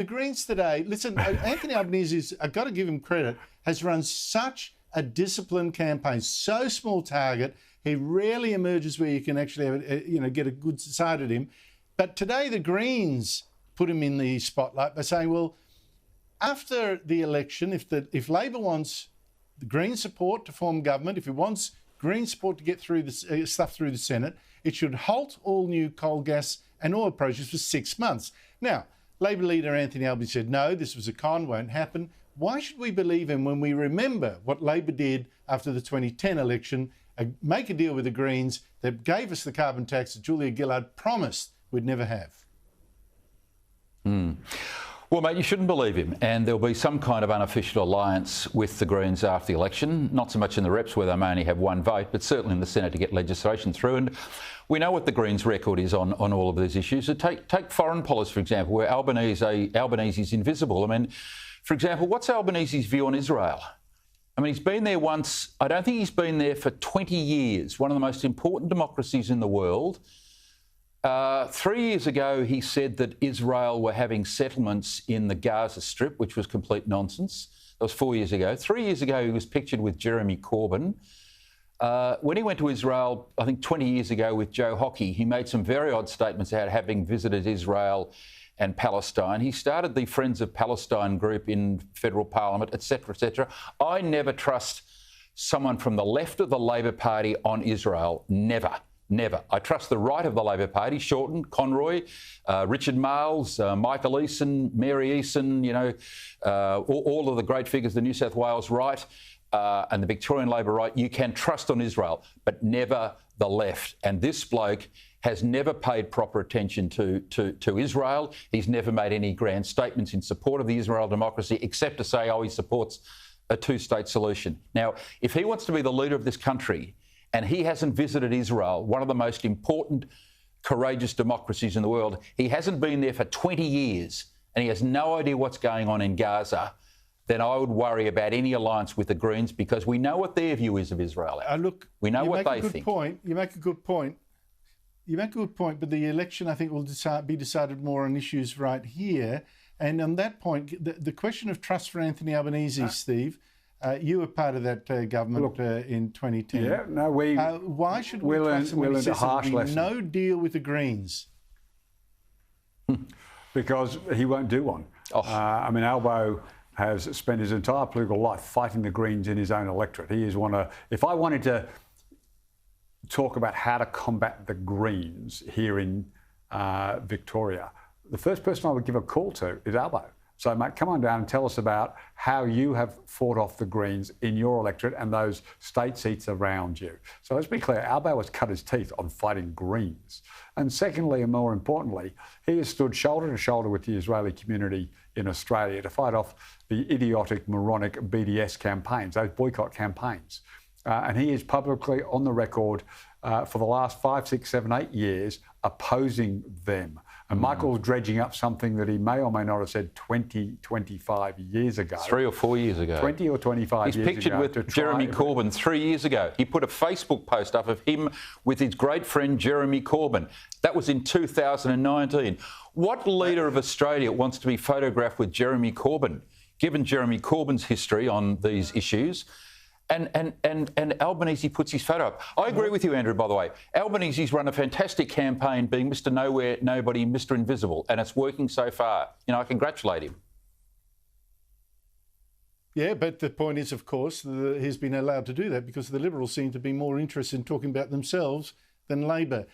The Greens today, listen, Anthony Albanese, I've got to give him credit, has run such a disciplined campaign, so small target. He rarely emerges where you can actually have, get a good side at him. But today the Greens put him in the spotlight by saying, well, after the election, if Labor wants the Green support to form government, if it wants Green support to get through the stuff through the Senate, it should halt all new coal, gas and oil projects for 6 months. Now, Labor leader Anthony Albanese said, no, this was a con, won't happen. Why should we believe him when we remember what Labor did after the 2010 election, make a deal with the Greens that gave us the carbon tax that Julia Gillard promised we'd never have? Well, mate, you shouldn't believe him, and there'll be some kind of unofficial alliance with the Greens after the election, not so much in the reps where they may only have one vote, but certainly in the Senate to get legislation through. And we know what the Greens' record is on all of these issues. So take foreign policy, for example, where Albanese is invisible. I mean, for example, what's Albanese's view on Israel? I mean, he's been there once. I don't think he's been there for 20 years, one of the most important democracies in the world. 3 years ago, he said that Israel were having settlements in the Gaza Strip, which was complete nonsense. That was 4 years ago. 3 years ago, he was pictured with Jeremy Corbyn. When he went to Israel, I think 20 years ago with Joe Hockey, he made some very odd statements about having visited Israel and Palestine. He started the Friends of Palestine group in federal parliament, etc., etc. I never trust someone from the left of the Labor Party on Israel. Never. Never. I trust the right of the Labor Party, Shorten, Conroy, Richard Marles, Michael Eason, Mary Eason, all of the great figures, the New South Wales right and the Victorian Labor right. You can trust on Israel, but never the left. And this bloke has never paid proper attention to Israel. He's never made any grand statements in support of the Israel democracy, except to say, he supports a two-state solution. Now, if he wants to be the leader of this country, and he hasn't visited Israel, one of the most important, courageous democracies in the world. He hasn't been there for 20 years and he has no idea what's going on in Gaza. Then I would worry about any alliance with the Greens because we know what their view is of Israel. Look, we know what they think. You make a good point. But the election, I think, will be decided more on issues right here. And on that point, the question of trust for Anthony Albanese, Steve, you were part of that government in 2010. Yeah, no, why should we trust him when he says there'll be no deal with the Greens? Because he won't do one. I mean, Albo has spent his entire political life fighting the Greens in his own electorate. He is one of... If I wanted to talk about how to combat the Greens here in Victoria, the first person I would give a call to is Albo. So, mate, come on down and tell us about how you have fought off the Greens in your electorate and those state seats around you. So let's be clear, Albo has cut his teeth on fighting Greens. And secondly, and more importantly, he has stood shoulder to shoulder with the Israeli community in Australia to fight off the idiotic, moronic BDS campaigns, those boycott campaigns. And he is publicly on the record for the last 5, 6, 7, 8 years opposing them. And Michael's dredging up something that he may or may not have said 20, 25 years ago. 3 or 4 years ago. 20 or 25 years ago. He's pictured with Jeremy Corbyn 3 years ago. He put a Facebook post up of him with his great friend Jeremy Corbyn. That was in 2019. What leader of Australia wants to be photographed with Jeremy Corbyn? Given Jeremy Corbyn's history on these issues, and Albanese puts his photo up. I agree with you, Andrew, by the way. Albanese's run a fantastic campaign being Mr. Nowhere, Nobody, Mr. Invisible, and it's working so far. I congratulate him. Yeah, but the point is, of course, he's been allowed to do that because the Liberals seem to be more interested in talking about themselves than Labor.